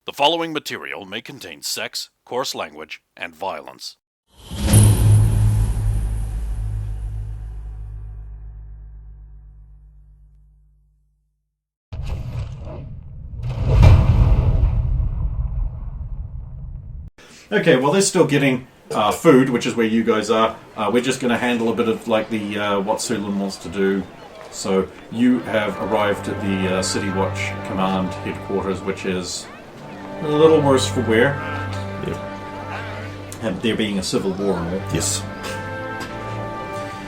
The following material may contain sex, coarse language, and violence. Okay, well they're still getting food, which is where you guys are. We're just going to handle a bit of like the what Sulin wants to do. So you have arrived at the City Watch Command headquarters, which is a little worse for wear. Yep. And there being a civil war and all. Yes.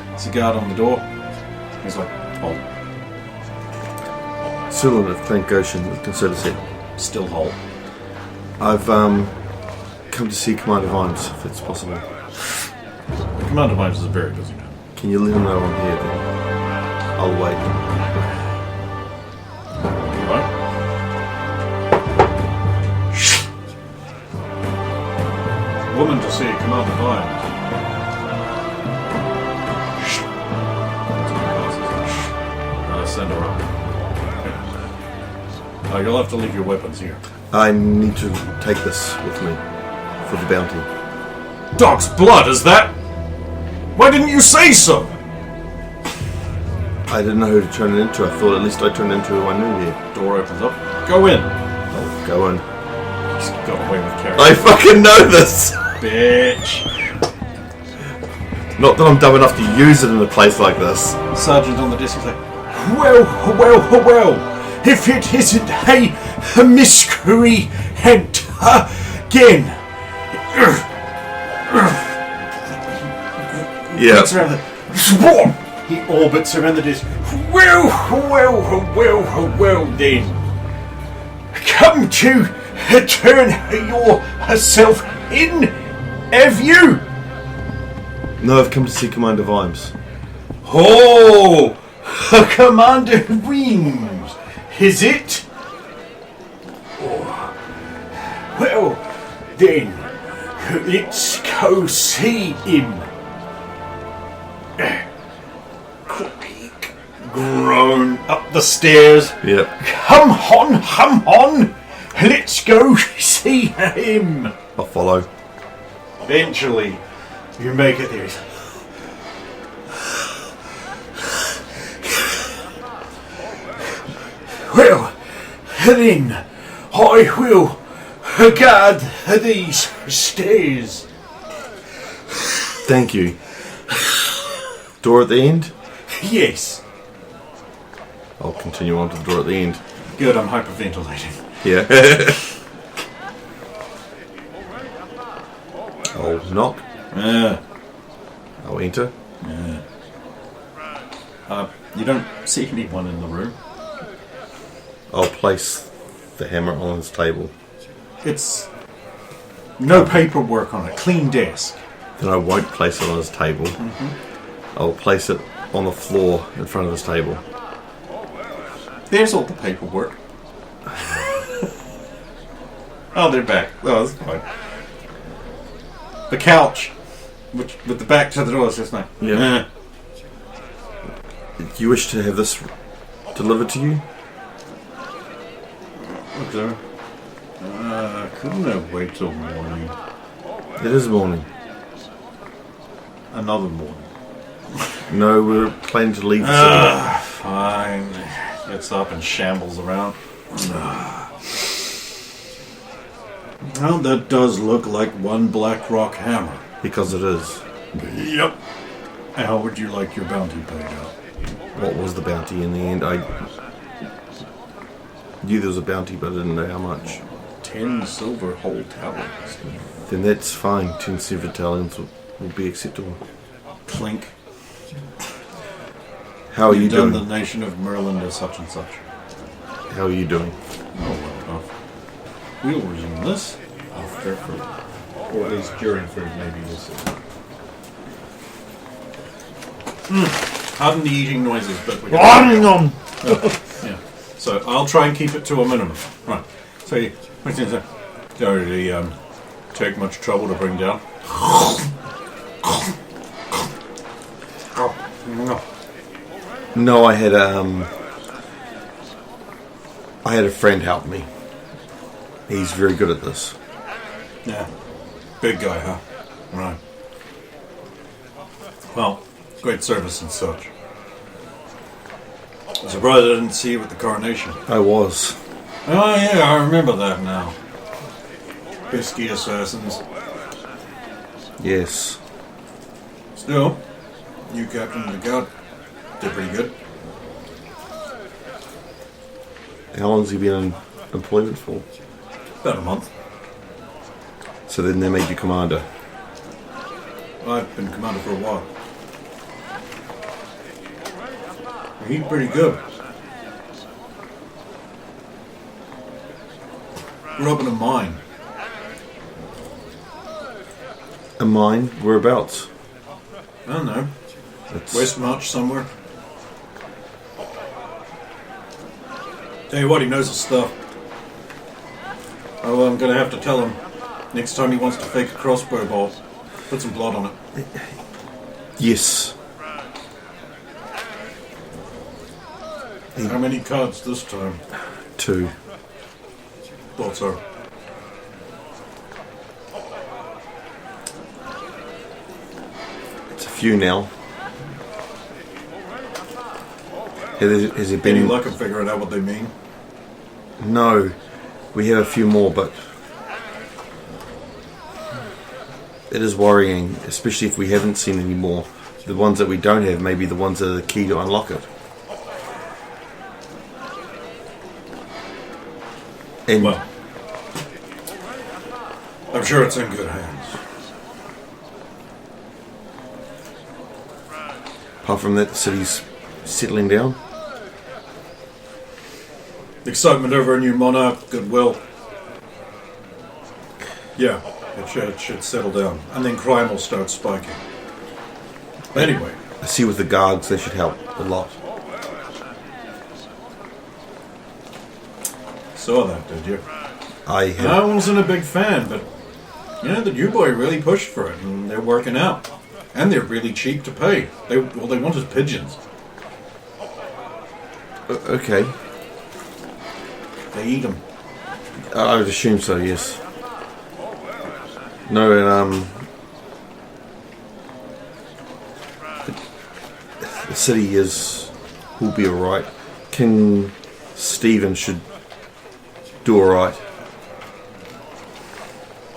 There's a guard on the door. He's like, hold. Sulin of Clank Goshen with Concerted. Still hold. I've come to see Commander Vimes, if it's possible. The Commander Vimes is very busy now. Can you let him know I'm here then? I'll wait. Right. Woman to see Commander Vimes. Send her up. You'll have to leave your weapons here. I need to take this with me for the bounty. Dog's blood, is that? Why didn't you say so? I didn't know who to turn it into. I thought at least I'd turn it into who I knew here. Door opens up. Go in. I'll go in. He's got away with character. I fucking know this! Bitch. Not that I'm dumb enough to use it in a place like this. Sergeant on the desk is like, well. If it isn't a mystery and again. Yeah. Looks around the swarm. He orbits around the desk. Well then. Come to turn yourself in, have you? No, I've come to see Commander Vimes. Oh, Commander Weems, is it? Oh. Well, then, let's go see him. Creak, groan up the stairs. Yep. Come on, let's go see him. I'll follow. Eventually, you make it there. Well, then, I will guard these stairs. Thank you. Door at the end? Yes. I'll continue on to the door at the end. Good, I'm hyperventilating. Yeah. I'll knock. I'll enter. You don't see anyone in the room. I'll place the hammer on his table. It's no paperwork on a clean desk. Then I won't place it on his table. I'll place it on the floor in front of his table. There's all the paperwork. Oh, they're back. Oh, that's fine. The couch, which with the back to the door, is just like, Yeah. Do you wish to have this delivered to you? Okay. Couldn't I wait till morning? It is morning. Another morning. No, we're planning to leave the city. Fine. Gets up and shambles around. Well, that does look like one black rock hammer. Because it is. Yep. How would you like your bounty paid out? What was the bounty in the end? I knew there was a bounty, but I didn't know how much. 10 silver whole talents. Then that's fine. 10 silver talents will be acceptable. Clink. How are you You've done doing? the nation of Merlin to such and such. How are you doing? Oh, well enough. We'll resume this after food. Or at least during food, maybe we'll see. Pardon the eating noises, but we yeah. So I'll try and keep it to a minimum. Right. So you don't really take much trouble to bring down. No, I had a friend help me. He's very good at this. Yeah. Big guy, huh? Right. Well, great service and such. I'm surprised I didn't see you at the coronation. I was. Oh yeah, I remember that now. Pesky assassins. Yes. Still, you captain of the guard did pretty good. How long's he been in employment for? About a month. So then they made you commander. I've been commander for a while. He's pretty good. Grew up in a mine. A mine? Whereabouts? I don't know. It's West March somewhere. Tell you what, he knows his stuff. Oh, well, I'm gonna have to tell him next time he wants to fake a crossbow bolt. Put some blood on it. Yes. How many cards this time? 2. Thought so. It's a few now. Has it been... Any luck of figuring out what they mean? No. We have a few more, but... It is worrying, especially if we haven't seen any more. The ones that we don't have may be the ones that are the key to unlock it. And Well, I'm sure it's in good hands. apart from that, the city's settling down. Excitement over a new monarch, goodwill. Yeah, it should settle down. And then crime will start spiking. Anyway, I see with the guards, they should help a lot. saw that, did you? I I wasn't a big fan, but you know, the new boy really pushed for it, and they're working out. And they're really cheap to pay. All they want is pigeons. Okay. They eat them. I would assume so, yes. No, and the city will be alright. King Stephen should do alright.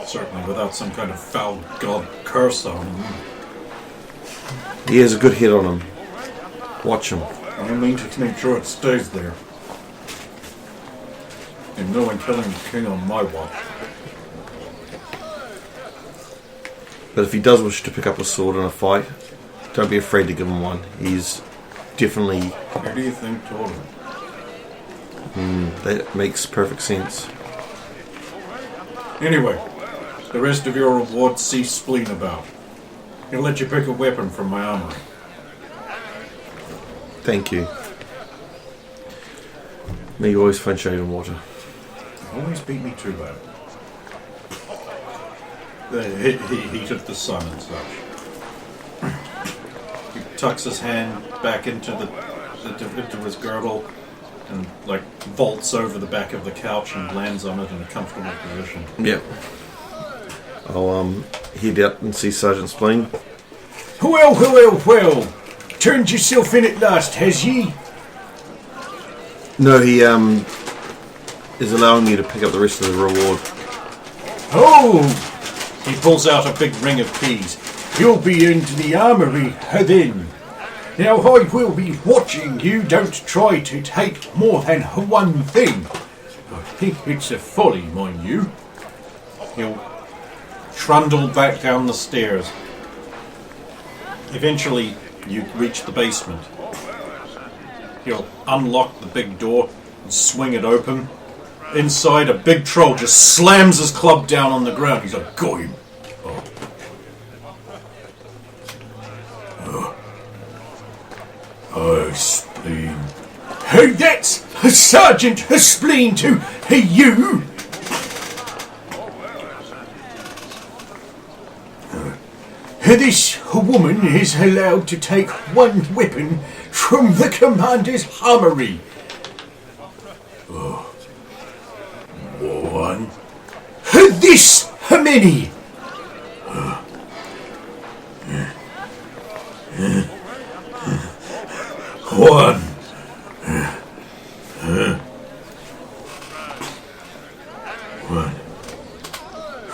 Certainly without some kind of foul god curse on him. He has a good head on him. Watch him. I mean to make sure it stays there. And no one killing the king on my watch. But if he does wish to pick up a sword in a fight, don't be afraid to give him one. He's definitely... Who do you think told him? That makes perfect sense. Anyway, the rest of your reward cease spleen about. He'll let you pick a weapon from my armory. Thank you. May you always find shade and water. Always beat me too bad. The heat of the sun and such. He tucks his hand back into into his girdle and like vaults over the back of the couch and lands on it in a comfortable position. Yep. I'll head out and see Sergeant Spleen. Well. Turned yourself in at last, has ye? No, he is allowing me to pick up the rest of the reward. Oh! He pulls out a big ring of keys. You'll be into the armory then. Now I will be watching you. Don't try to take more than one thing. I think it's a folly, mind you. He'll trundle back down the stairs. Eventually, you reach the basement. He'll unlock the big door and swing it open. Inside, a big troll just slams his club down on the ground. He's like, got him. Oh, Spleen. Hey, that's a Sergeant Spleen to you. This woman is allowed to take one weapon from the commander's armory. One? This many. One.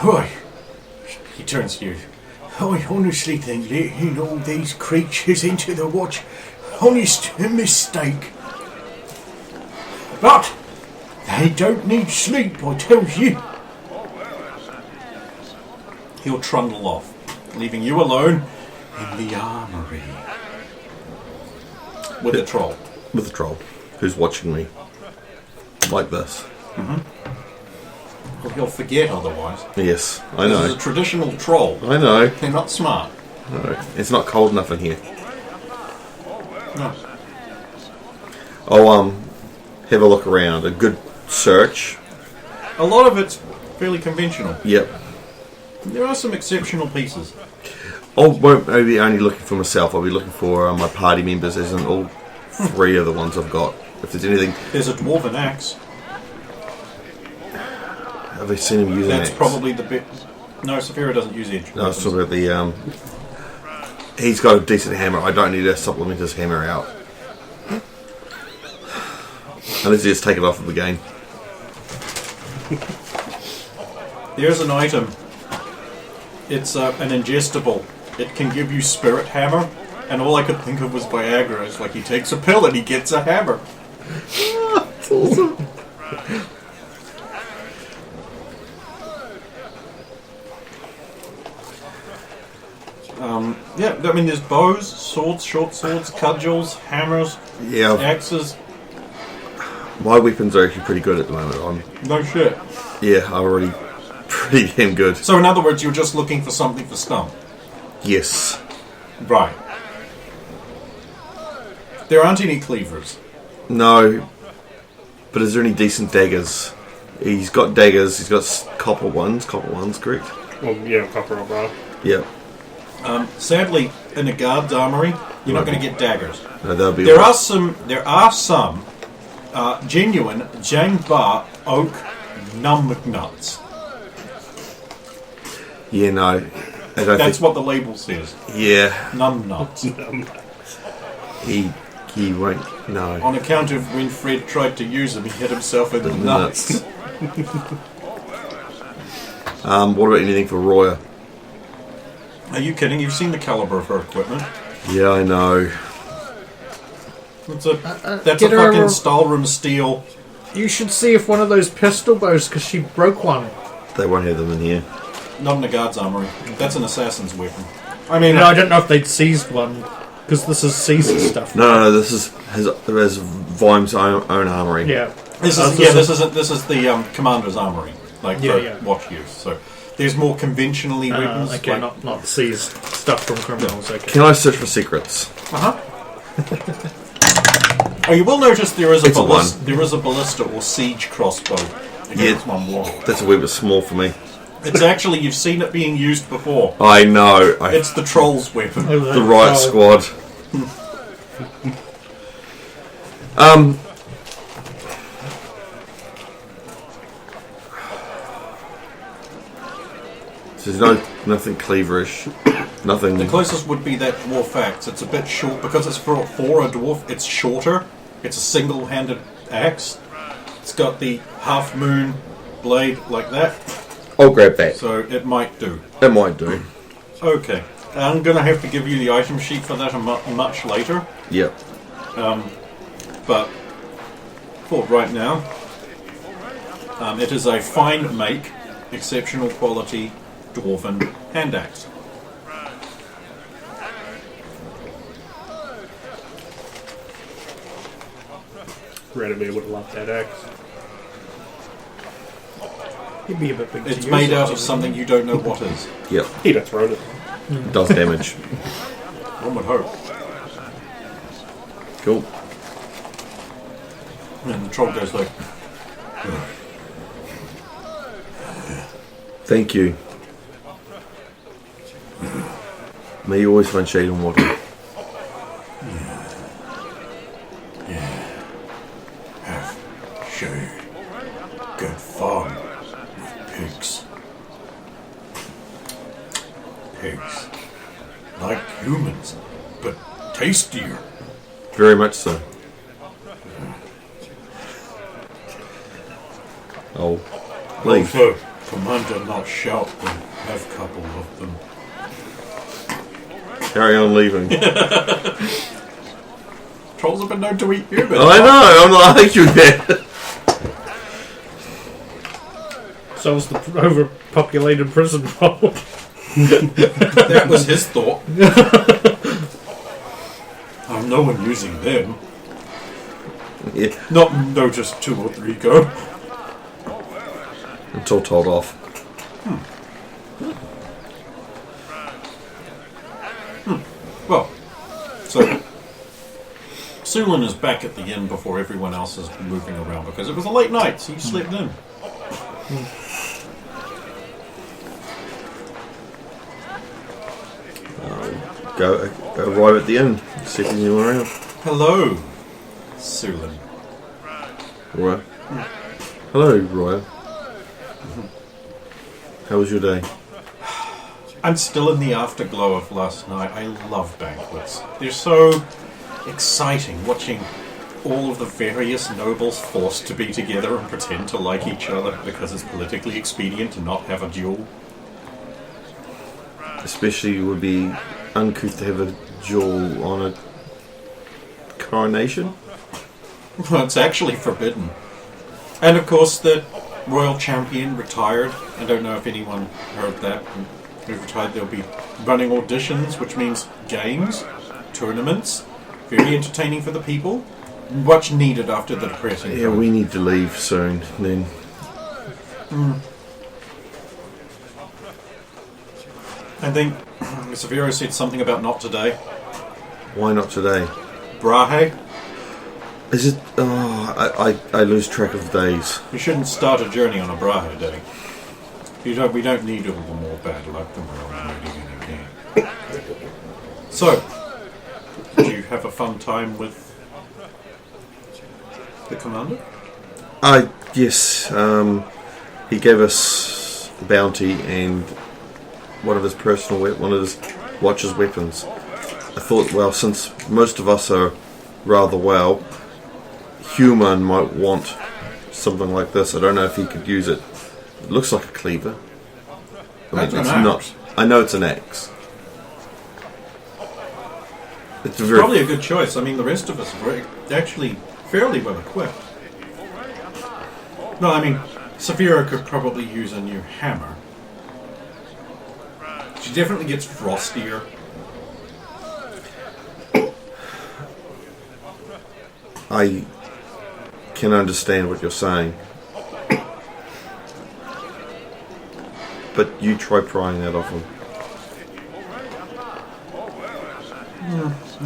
Why? He turns to you. I honestly think letting all these creatures into the watch, honest mistake. But they don't need sleep, I tell you. He'll trundle off, leaving you alone in the armory. With the troll. With the troll, who's watching me. Like this. Well, he'll forget otherwise. Yes, I This is know. a traditional troll. I know. They're not smart. No, it's not cold enough in here. No. I'll have a look around. A good search. A lot of it's fairly conventional. Yep. There are some exceptional pieces. I won't be only looking for myself. I'll be looking for my party members, as in all three of the ones I've got. If there's anything, There's a dwarven axe. have they seen him using That's axe? probably the bit. No, Saphira doesn't use edge. No, I was talking about the. He's got a decent hammer. I don't need to supplement his hammer out. Unless he just take it off of the game. There's an item. It's an ingestible. It can give you spirit hammer, and all I could think of was Viagra. It's like he takes a pill and he gets a hammer. That's awesome. Yeah, I mean, there's bows, swords, short swords, cudgels, hammers, Yeah, axes. my weapons are actually pretty good at the moment. No shit. I'm already pretty damn good. So, in other words, you're just looking for something for Stump. Yes. Right. There aren't any cleavers. No. But is there any decent daggers? He's got daggers. He's got copper ones. Copper ones, correct? Well, yeah, copper or brass. Yep. Sadly, in the guard's armory, you're not going to get daggers. No, that'll be There all are some genuine Jangbar oak numbnuts. Yeah, no. I don't That's think. what the label says. Yeah. Numbnuts. He won't. No. On account of when Fred tried to use them, he hit himself in the nuts. What about anything for Roya? Are you kidding? You've seen the caliber of her equipment. Yeah, I know. That's a Get her fucking over- Stahlroom steel. You should see if one of those pistol bows, because she broke one. They won't have them in here. Not in the guard's armory. That's an assassin's weapon. I mean, No, I don't know if they'd seized one, because this is seized stuff. No, this is his Vime's own armory. Yeah. this is the commander's armory, like Yeah, for yeah. watch use. So there's more conventionally weapons. Okay, like, not seized stuff from criminals. Okay. Can I search for secrets? Oh, you will notice there is It's a one. there is a ballista or siege crossbow against one wall. That's a wee bit small for me. It's actually, you've seen it being used before. I know. It's the troll's weapon. The right squad. So there's nothing cleaverish. Nothing. The closest would be that dwarf axe. It's a bit short because it's for a dwarf. It's shorter. It's a single-handed axe. It's got the half moon blade like that, I'll grab that. so it might do. It might do. Okay, I'm gonna have to give you the item sheet for that much later. Yep. But for right now, it is a fine make, exceptional quality dwarven hand axe. Radamir would have loved that axe. He'd be a bit big to It's use, made out of actually. something you don't know what is. Yep. He'd have thrown it. It does damage. One would hope. Cool. And the troll goes like, Thank you. May you always find shade and water. have shade, good fun with pigs. pigs. Like humans, but tastier. Very much so. Oh, leave. Also, Commander, not shout them. Have a couple of them. Carry on leaving. Trolls have been known to eat humans. I know, I'm not arguing that. So was the overpopulated prison troll. That was his thought. I'm no one using them. Yeah, No, just 2 or 3 go. until told off. Well, so Sulin is back at the inn before everyone else is moving around because it was a late night, so he slept in. Go arrive at the inn, see if there's anyone around. Hello, Sulin. Roy. Hello, Roy. How was your day? I'm still in the afterglow of last night. I love banquets. They're so exciting, watching all of the various nobles forced to be together and pretend to like each other because it's politically expedient to not have a duel. Especially it would be uncouth to have a duel on a coronation. Well, it's actually forbidden. And of course, the royal champion retired. I don't know if anyone heard that. He retired. They'll be running auditions, which means games, tournaments. Very entertaining for the people. Much needed after the depressing. Yeah, we need to leave soon then. I think Severo said something about not today. Why not today? Brahe, Is it? Oh, I lose track of days. you shouldn't start a journey on a Brahe day. We don't need all the more bad luck than we're already going to get. So, did you have a fun time with the commander? Yes. He gave us a bounty and one of his watch's weapons. I thought, well, since most of us are rather well, human might want something like this. I don't know if he could use it. It looks like a cleaver. That's it's an axe. not. I know it's an axe. It's a It's very probably a good choice. I mean, the rest of us are actually fairly well equipped. No, I mean, Saphira could probably use a new hammer. She definitely gets frostier. I can understand what you're saying. But you try prying that off him.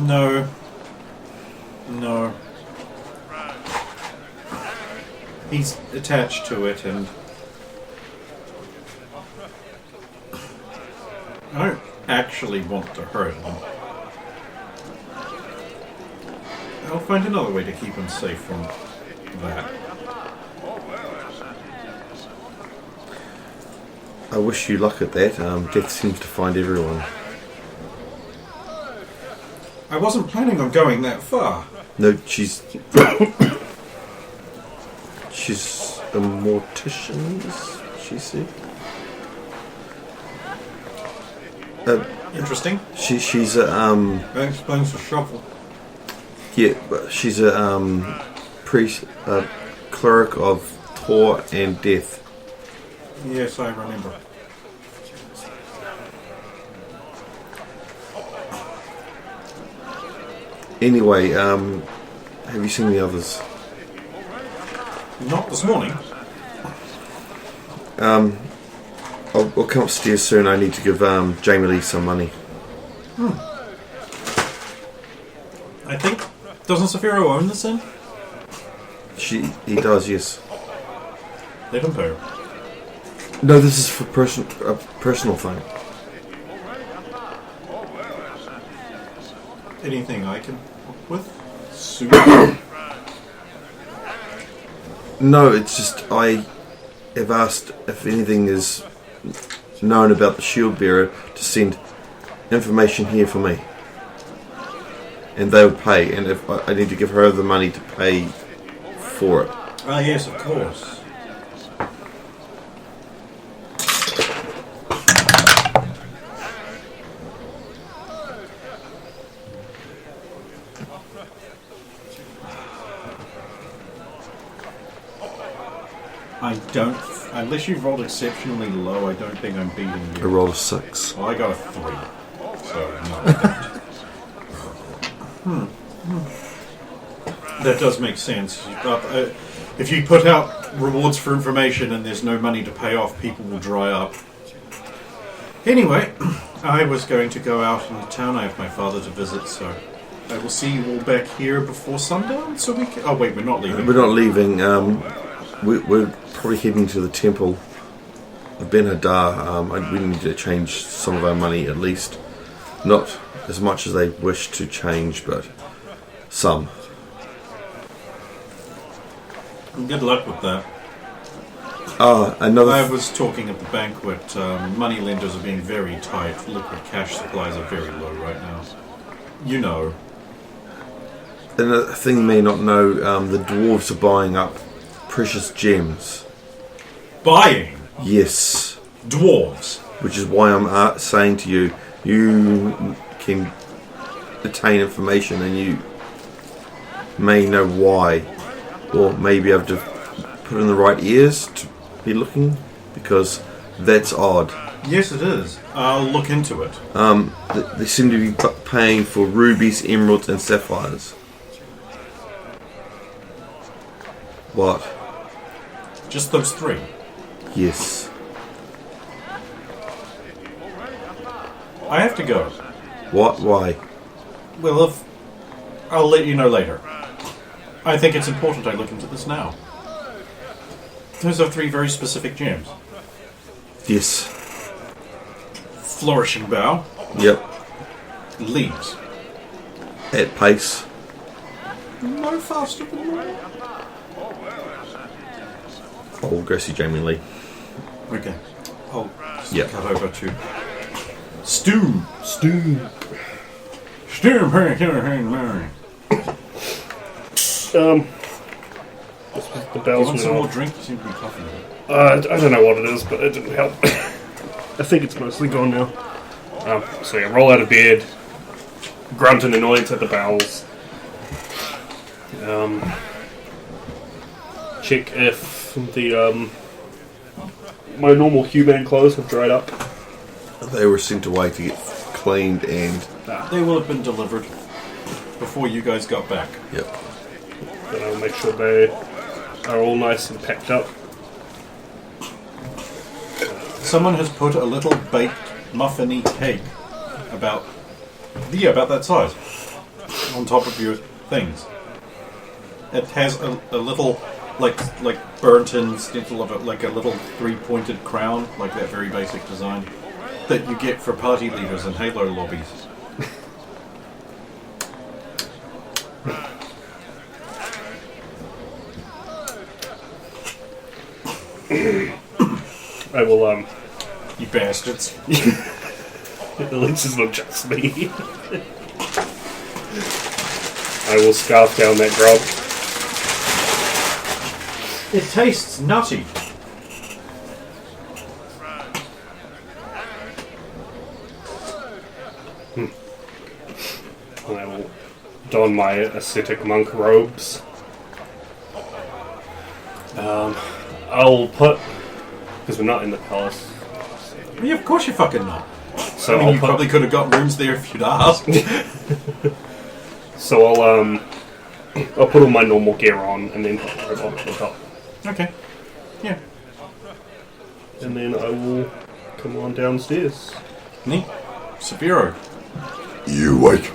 No. He's attached to it, and I don't actually want to hurt him. I'll find another way to keep him safe from that. I wish you luck at that. Death seems to find everyone. I wasn't planning on going that far. No, she's a mortician, she said. Interesting. She's a That explains the shuffle. yeah, but she's a priest, cleric of Tor and Death. Yes, I remember. Anyway, have you seen the others? Not this morning. I'll come upstairs soon. I need to give Jamie Lee some money. I think. Doesn't Saphiro own this inn? He does, yes. Let him pay. No, this is for a personal thing. Anything I can help with? Super. No, it's just I have asked if anything is known about the shield bearer to send information here for me. And they would pay, and if I need to give her the money to pay for it. Ah, yes, of course. I don't, unless you've rolled exceptionally low, I don't think I'm beating I you. rolled a 6. Well, I got a 3, so no. That does make sense. If you put out rewards for information and there's no money to pay off, people will dry up. Anyway, I was going to go out into town. I have my father to visit, so I will see you all back here before sundown. So we can. Oh wait, we're not leaving. We're not leaving. We're probably heading to the temple of Ben Hadar. We need to change some of our money at least. Not as much as they wish to change, but some. Good luck with that. Another. I was talking at the banquet. Money lenders are being very tight. Liquid cash supplies are very low right now. You know. Another thing you may not know, the dwarves are buying up precious gems. Buying Yes. dwarves. Which is why I'm saying to you, you can attain information and you may know why. Or maybe I've to put in the right ears to be looking, because that's odd. Yes, it is. I'll look into it. They seem to be paying for rubies, emeralds and sapphires. What? Just those 3. Yes. I have to go. What? Why? Well, I'll let you know later. I think it's important I look into this now. Those are 3 very specific gems. Yes. Flourishing bough. Yep. Leaves. At pace. No faster than that. Oh, we'll go see Jamie Lee. Okay. I'll just Yep. cut over to Stu. Stew. Stu. This was the You bells want went some more off. drink? You seem to be coughing a bit. I don't know what it is, but it didn't help. I think it's mostly gone now. So yeah, roll out of bed, grunt an annoyance at the bowels. Check if the my normal human clothes have dried up. They were sent away to get cleaned and... They will have been delivered before you guys got back. Yep. Then I'll make sure they are all nice and packed up. Someone has put a little baked muffin-y cake about that size on top of your things. It has a little like burnt-in stencil of it, like a little 3-pointed crown, like that very basic design that you get for party leaders and Halo lobbies. I will You bastards. at least it's not just me. I will scarf down that grub. It tastes nutty. And I will don my ascetic monk robes. I'll put, because we're not in the palace, Yeah, of course you fucking not. so I mean, I'll you put, probably could have got rooms there if you'd asked. so I'll put all my normal gear on and then put the robe on the top, Okay. Yeah. and then I will come on downstairs. Neat. Severo. You wait.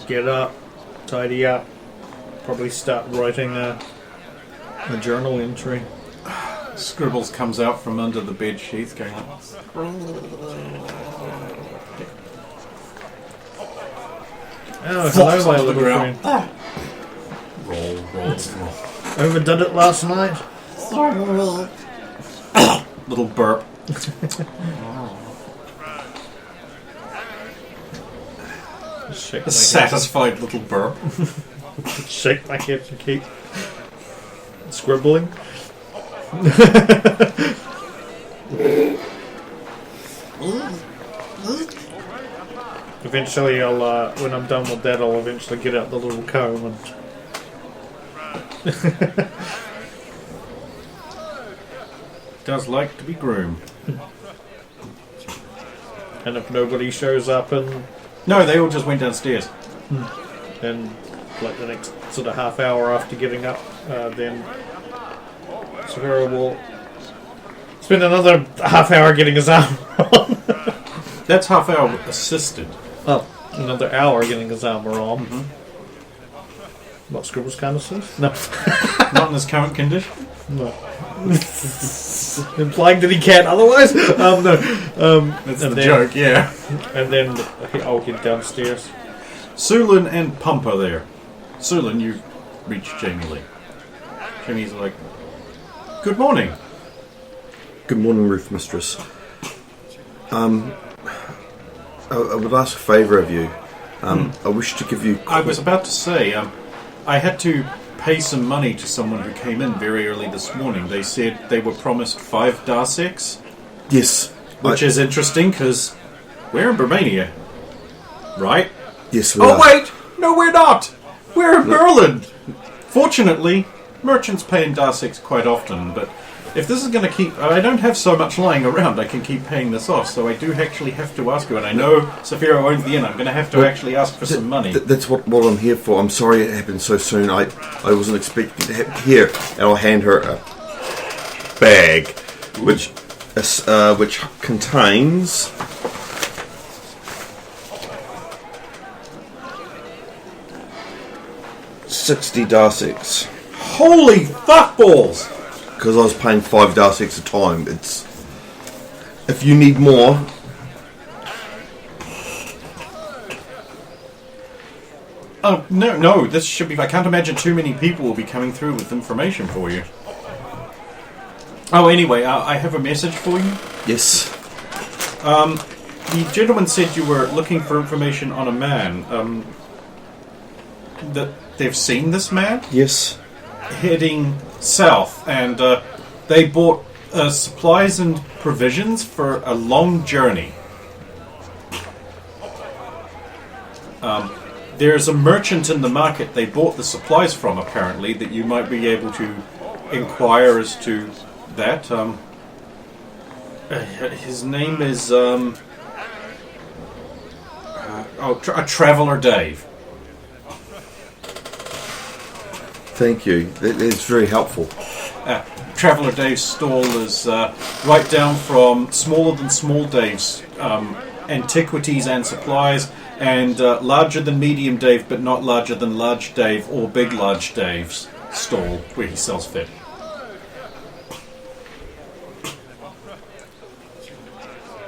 Get up, tidy up, probably start writing a journal entry. Scribbles comes out from under the bed sheath going like, Oh, flops hello, my onto the little ground. friend. Roll. Overdid it last night. little burp. Shake A my satisfied little burp. head. Shake my head to keep scribbling. Eventually, I'll when I'm done with that, I'll eventually get out the little comb and. Does like to be groomed. And if nobody shows up and No, they all just went downstairs. then like the next sort of half hour after getting up, then Severo will spend another half hour getting his arm on. That's half hour assisted. Oh, another hour getting his armor on. What Scribbles kind of says? No. Not in this current condition. No. Implying that he can't otherwise? No. That's the joke, yeah. And then I'll head downstairs. Sulin and Pump are there. Sulin, you've reached Jamie Lee. Jamie's like, good morning. Good morning, Roof Mistress. I would ask a favour of you. I wish to give you... I was about to say, I had to pay some money to someone who came in very early this morning. They said they were promised 5 Darsecs, Yes. which is interesting because we're in Romania, right? Yes, we Oh are. wait, no, we're not. We're in Berlin. Fortunately, merchants pay in Darsecs quite often, but if this is going to keep... I don't have so much lying around I can keep paying this off, so I do actually have to ask you, and I know Saphira owns the inn. I'm going to have to actually ask for some money. That's what I'm here for. I'm sorry it happened so soon. I wasn't expecting to happen. Here, and I'll hand her a bag, which contains... $60 Darsecs. Holy fuckballs! Because I was paying 5 Darsecs a time. It's... If you need more... Oh, no, this should be... I can't imagine too many people will be coming through with information for you. Oh, anyway, I have a message for you. Yes. The gentleman said you were looking for information on a man. That they've seen this man Yes. heading south, and they bought supplies and provisions for a long journey. There's a merchant in the market they bought the supplies from, apparently, that you might be able to inquire as to that. His name is a Traveller Dave. Thank you. That's very helpful. Traveller Dave's stall is right down from smaller than Small Dave's antiquities and supplies, and larger than Medium Dave, but not larger than Large Dave or Big Large Dave's stall, where he sells fit.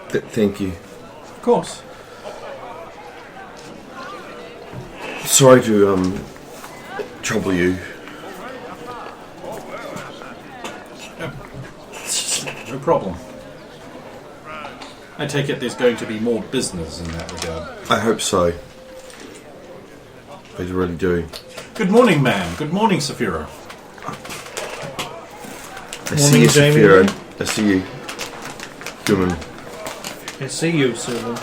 Thank you. Of course. Sorry to trouble you. No problem. I take it there's going to be more business in that regard. I hope so. I really do. Good morning, ma'am. Good morning, Saphira. I see you, Jamie. Saphira. I see you. Human. I see you, Susan.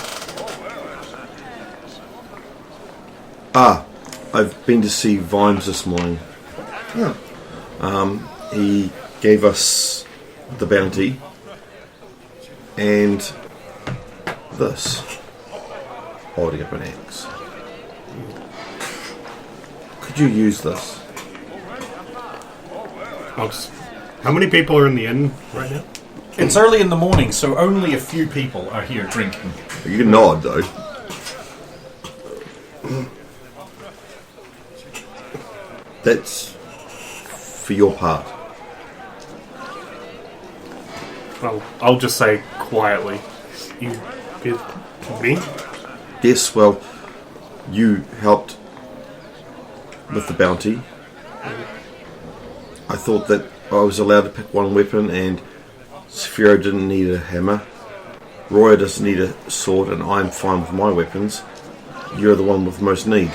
I've been to see Vimes this morning. He gave us the bounty and this. Holding up an axe. Could you use this? How many people are in the inn right now? It's early in the morning, so only a few people are here drinking. You can nod though. That's for your part. Well, I'll just say quietly. You with me? Yes, well, you helped with the bounty. I thought that I was allowed to pick one weapon, and Sphero didn't need a hammer. Roya doesn't need a sword, and I'm fine with my weapons. You're the one with most need.